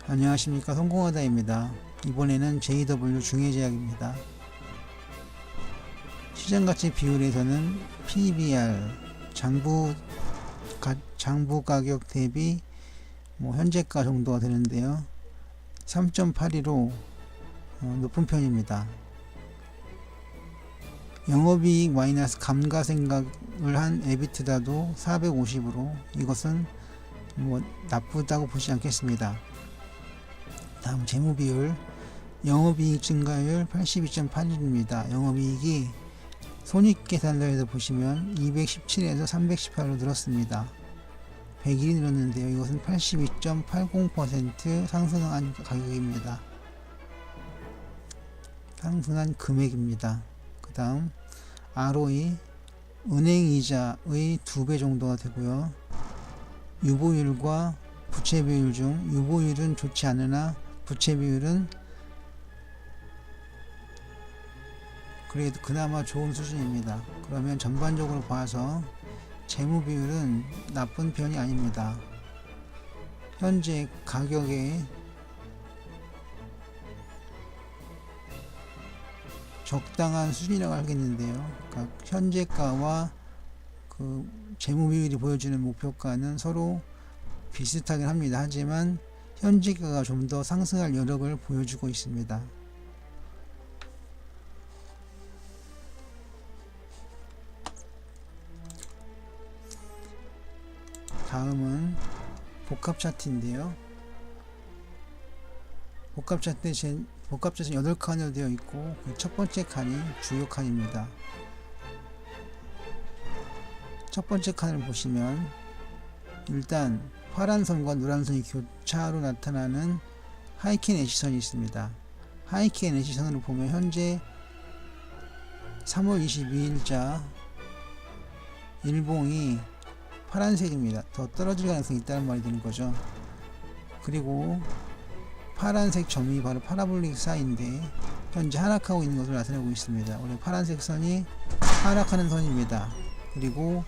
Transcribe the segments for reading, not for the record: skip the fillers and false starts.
안녕하십니까, 성공하다입니다. 이번에는 JW 중해제약입니다. 시장가치 비율에서는 PBR 장부 가격 대비 현재가 정도가 되는데요, 3.82로 높은 편입니다. 영업이익 마이너스 감가생각을 한 에비트다도 450으로 이것은 나쁘다고 보지 않겠습니다. 다음 재무비율, 영업이익 증가율 82.81입니다. 영업이익이 손익계산서에서 보시면 217에서 318로 늘었습니다. 100일이 늘었는데요, 이것은 82.80% 상승한 가격입니다. 상승한 금액입니다. 그 다음 ROE, 은행이자의 2배 정도가 되고요. 유보율과 부채비율 중 유보율은 좋지 않으나 부채비율은 그래도 그나마 좋은 수준입니다. 그러면 전반적으로 봐서 재무비율은 나쁜 편이 아닙니다. 현재 가격에 적당한 수준이라고 하겠는데요, 그러니까 현재가와 그 재무비율이 보여주는 목표가는 서로 비슷하긴 합니다. 하지만 현재가가 좀 더 상승할 여력을 보여주고 있습니다. 다음은 복합 차트인데요, 복합 차트는 8칸으로 되어 있고 그 첫 번째 칸이 주요 칸입니다. 첫 번째 칸을 보시면 일단 파란 선과 노란 선이 교차로 나타나는 하이켄 애시선이 있습니다. 하이켄 애시선으로 보면 현재 3월 22일자 일봉이 파란색입니다. 더 떨어질 가능성이 있다는 말이 되는 거죠. 그리고 파란색 점이 바로 파라볼릭 사이인데 현재 하락하고 있는 것을 나타내고 있습니다. 원래 파란색 선이 하락하는 선입니다. 그리고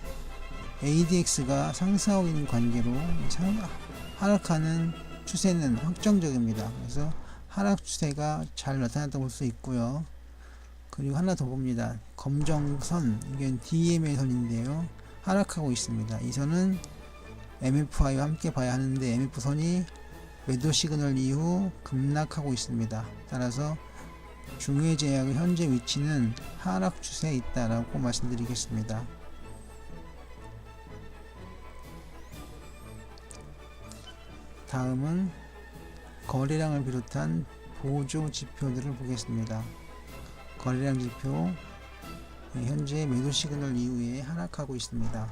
ADX가 상승하고 있는 관계로 하락하는 추세는 확정적입니다. 그래서 하락 추세가 잘 나타났다고 볼 수 있고요. 그리고 하나 더 봅니다. 검정선, 이게 DMA 선인데요, 하락하고 있습니다. 이 선은 MFI와 함께 봐야 하는데 MF선이 매도 시그널 이후 급락하고 있습니다. 따라서 중해제약의 현재 위치는 하락 추세에 있다라고 말씀드리겠습니다. 다음은 거래량을 비롯한 보조 지표들을 보겠습니다. 거래량 지표, 현재 매도 시그널 이후에 하락하고 있습니다.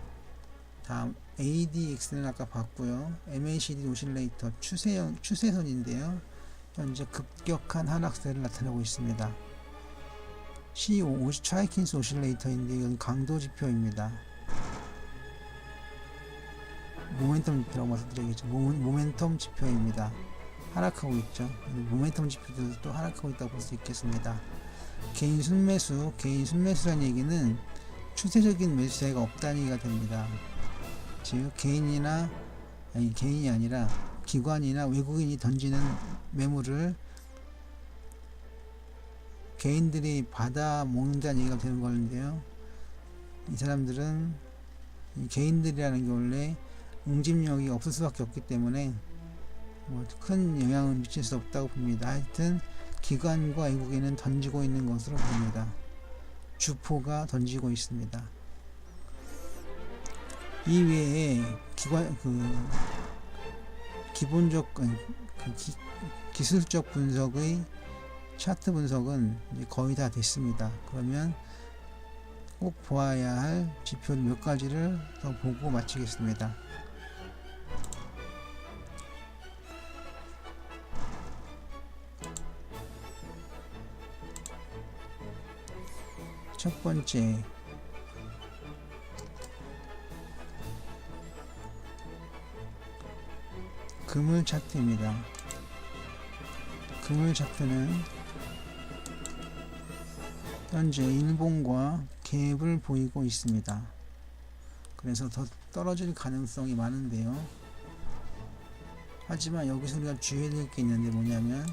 다음 ADX는 아까 봤고요. MACD 오실레이터 추세선인데요, 현재 급격한 하락세를 나타내고 있습니다. C50 차이킨스 오실레이터인데 이건 강도 지표입니다. 모멘텀 지표라고 말씀드리겠죠. 모멘텀 지표입니다. 하락하고 있죠. 모멘텀 지표도 또 하락하고 있다고 볼 수 있겠습니다. 개인 순매수라는 얘기는 추세적인 매수세가 없다는 얘기가 됩니다. 즉 개인이 아니라 기관이나 외국인이 던지는 매물을 개인들이 받아 먹는다는 얘기가 되는 건데요, 이 사람들은 개인들이라는 게 원래 응집력이 없을 수밖에 없기 때문에 큰 영향을 미칠 수 없다고 봅니다. 하여튼 기관과 외국인은 던지고 있는 것으로 봅니다. 주포가 던지고 있습니다. 이 외에 기술적 분석의 차트 분석은 이제 거의 다 됐습니다. 그러면 꼭 보아야 할 지표 몇 가지를 더 보고 마치겠습니다. 첫 번째, 금을 차트입니다. 금을 차트는 현재 일봉과 갭을 보이고 있습니다. 그래서 더 떨어질 가능성이 많은데요, 하지만 여기서 우리가 주의해야 될 게 있는데 뭐냐면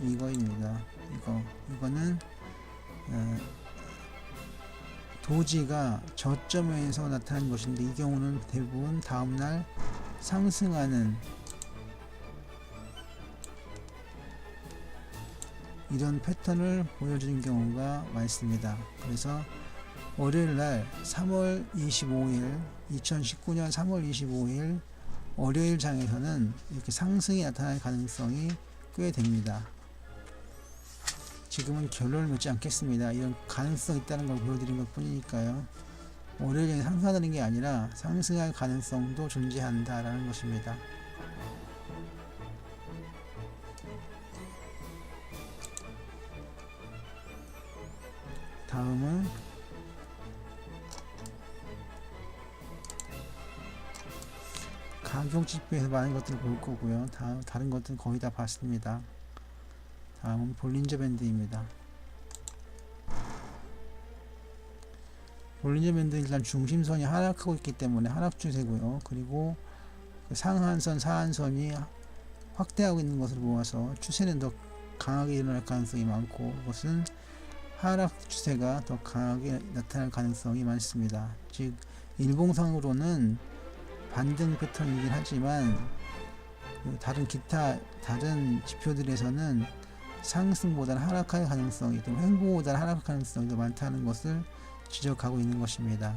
이거입니다. 이거는 도지가 저점에서 나타나는 것인데 이 경우는 대부분 다음날 상승하는 이런 패턴을 보여주는 경우가 많습니다. 그래서 월요일날 3월 25일 2019년 3월 25일 월요일 장에서는 이렇게 상승이 나타날 가능성이 꽤 됩니다. 지금은 결론을 맺지 않겠습니다. 이런 가능성이 있다는 걸 보여드린 것 뿐이니까요. 월요일에 상승하는 게 아니라 상승할 가능성도 존재한다라는 것입니다. 다음은 가격 지표에서 많은 것들을 볼 거고요. 다른 것들은 거의 다 봤습니다. 다음은 볼린저 밴드입니다. 볼린저 밴드는 일단 중심선이 하락하고 있기 때문에 하락 추세고요. 그리고 그 상한선, 하한선이 확대하고 있는 것을 보아서 추세는 더 강하게 일어날 가능성이 많고 그것은 하락 추세가 더 강하게 나타날 가능성이 많습니다. 즉 일봉상으로는 반등 패턴이긴 하지만 다른 지표들에서는 상승보다는 하락할 가능성이 또 횡보보다는 하락할 가능성이 더 많다는 것을 지적하고 있는 것입니다.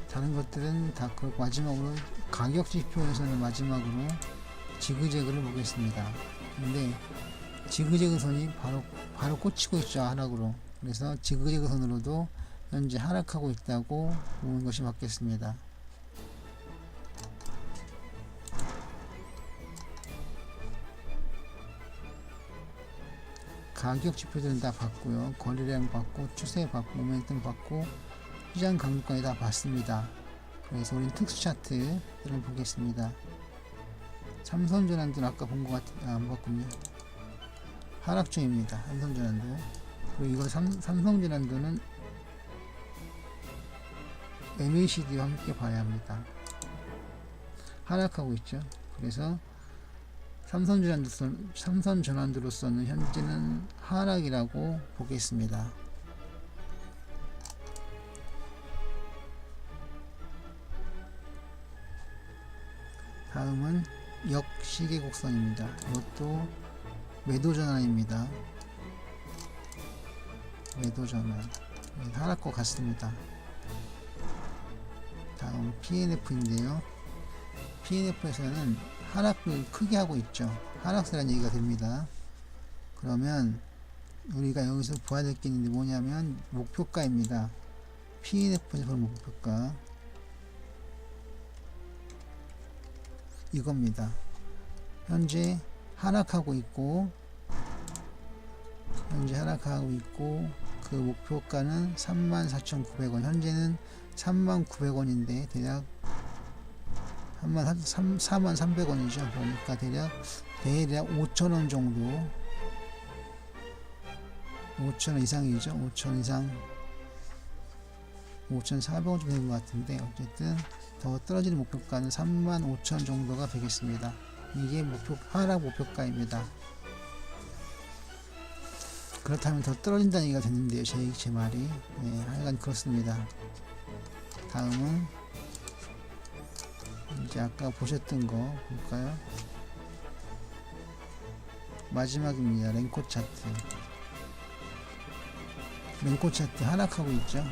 다른 것들은 다 그렇고 마지막으로 가격 지표에서는 마지막으로 지그재그를 보겠습니다. 근데 지그재그 선이 바로 꽂히고 있죠. 하락으로. 그래서 지그재그 선으로도 현재 하락하고 있다고 보는 것이 맞겠습니다. 가격 지표들은 다 봤고요. 거래량 봤고 추세 봤고 모멘텀 봤고 시장 강도까지 다 봤습니다. 그래서 우린 특수 차트를 보겠습니다. 삼성전환도 아까 본 것 같은데 안 봤군요. 하락 중입니다. 삼성전환도. 그리고 이거 삼성전환도는 MACD와 함께 봐야 합니다. 하락하고 있죠. 그래서 삼성전환도로서는 현재는 하락이라고 보겠습니다. 다음은 역시계곡선입니다. 이것도 매도전환입니다. 매도전환 하락과 같습니다. 다음 PNF인데요. PNF에서는 하락을 크게 하고 있죠. 하락세라는 얘기가 됩니다. 그러면 우리가 여기서 봐야 될 게 있는데 뭐냐면 목표가입니다. PNF에서 보는 목표가 이겁니다. 현재 하락하고 있고 그 목표가는 34,900원 현재는 39,000원인데 대략 43,300원이죠. 그러니까 대략 5,000원 정도 5,000원 이상이죠. 5,000원 이상 5,400원 정도 된 것 같은데 어쨌든 더 떨어지는 목표가는 35,000원 정도가 되겠습니다. 이게 하락 목표가입니다. 그렇다면 더 떨어진다는 얘기가 됐는데요. 제 말이. 하여간 그렇습니다. 다음은 이제 아까 보셨던 거 볼까요? 마지막입니다. 랭코 차트. 랭코 차트 하락하고 있죠.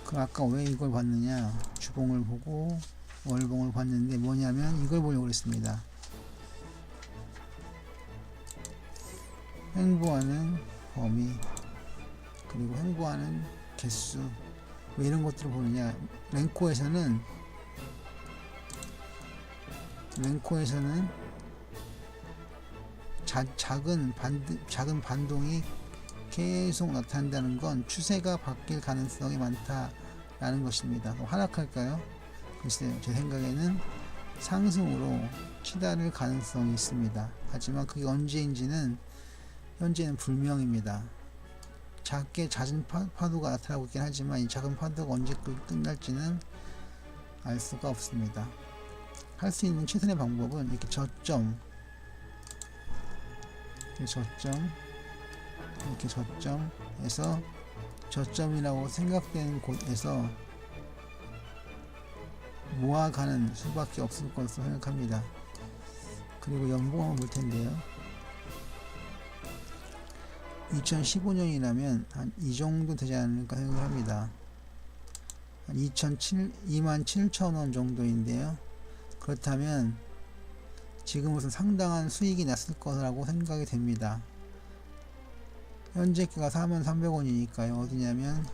그 아까 왜 이걸 봤느냐? 주봉을 보고 월봉을 봤는데 뭐냐면 이걸 보려고 했습니다. 횡보하는 범위 그리고 횡보하는 개수 왜 이런 것들을 보느냐? 랭코에서는 작은 반동이 계속 나타난다는 건 추세가 바뀔 가능성이 많다라는 것입니다. 그럼 하락할까요? 글쎄요, 제 생각에는 상승으로 치달을 가능성이 있습니다. 하지만 그게 언제인지는 현재는 불명입니다. 작게 잦은 파도가 나타나고 있긴 하지만 이 작은 파도가 언제 끝날지는 알 수가 없습니다. 할 수 있는 최선의 방법은 이렇게 저점에서 저점이라고 생각되는 곳에서 모아가는 수밖에 없을 것으로 생각합니다. 그리고 연봉 한번 볼 텐데요. 2015년이라면 한 이 정도 되지 않을까 생각합니다. 한 27,000원 정도인데요. 그렇다면 지금으로서 상당한 수익이 났을 거라고 생각이 됩니다. 현재가가 43,300원이니까요. 어디냐면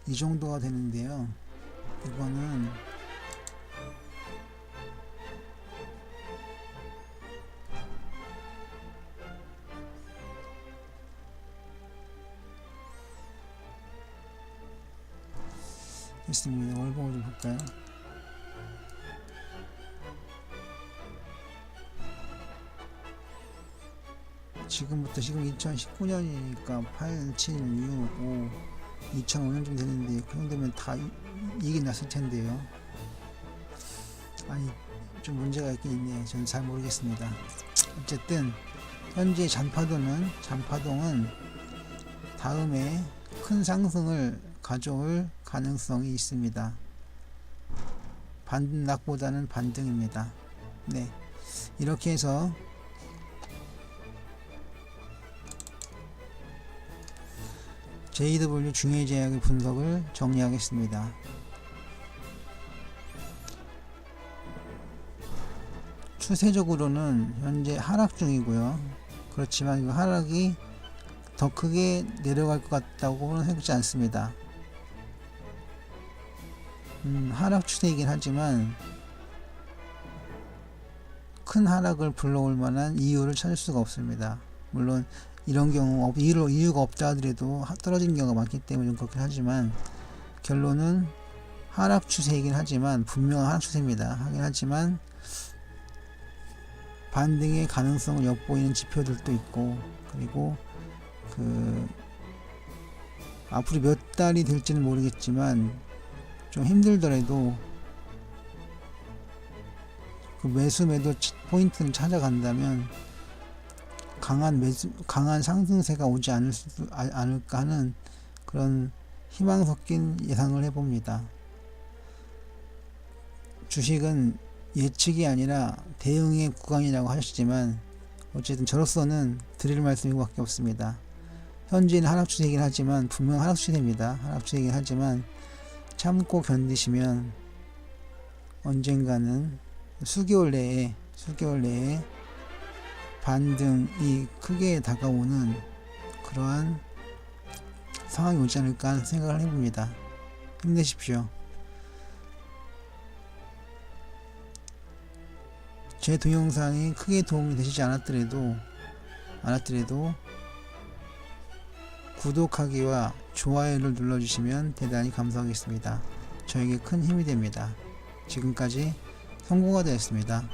이 정도가 되는데요. 이거는 있습니다. 월봉을 좀 볼까요? 지금부터 지금 2019년이니까 8, 7, 6, 5, 2005년 좀 되는데 그 정도면 다 이익이 났을 텐데요. 아니 좀 문제가 있긴 있네요. 저는 잘 모르겠습니다. 어쨌든 현재 잔파동은 다음에 큰 상승을 가져올 가능성이 있습니다. 반락보다는 반등입니다. 네, 이렇게 해서 JW 중해제약의 분석을 정리하겠습니다. 추세적으로는 현재 하락 중이고요. 그렇지만 이 하락이 더 크게 내려갈 것 같다고는 생각지 않습니다. 하락 추세이긴 하지만 큰 하락을 불러올 만한 이유를 찾을 수가 없습니다. 물론 이런 경우 이유가 없다 하더라도 떨어진 경우가 많기 때문에 좀 그렇긴 하지만 결론은 하락 추세이긴 하지만 분명한 하락 추세입니다. 하긴 하지만 반등의 가능성을 엿보이는 지표들도 있고 그리고 앞으로 몇 달이 될지는 모르겠지만 좀 힘들더라도 그 매도 포인트를 찾아간다면 강한 상승세가 오지 않을까 하는 그런 희망 섞인 예상을 해봅니다. 주식은 예측이 아니라 대응의 구간이라고 하셨지만 어쨌든 저로서는 드릴 말씀이 그밖에 없습니다. 현재는 하락 추세이긴 하지만 분명 하락 추세입니다. 하락 추세이긴 하지만 참고 견디시면 언젠가는 수개월 내에 반등이 크게 다가오는 그러한 상황이 오지 않을까 생각을 해봅니다. 힘내십시오. 제 동영상이 크게 도움이 되시지 않았더라도 구독하기와 좋아요를 눌러주시면 대단히 감사하겠습니다. 저에게 큰 힘이 됩니다. 지금까지 성공가 되었습니다.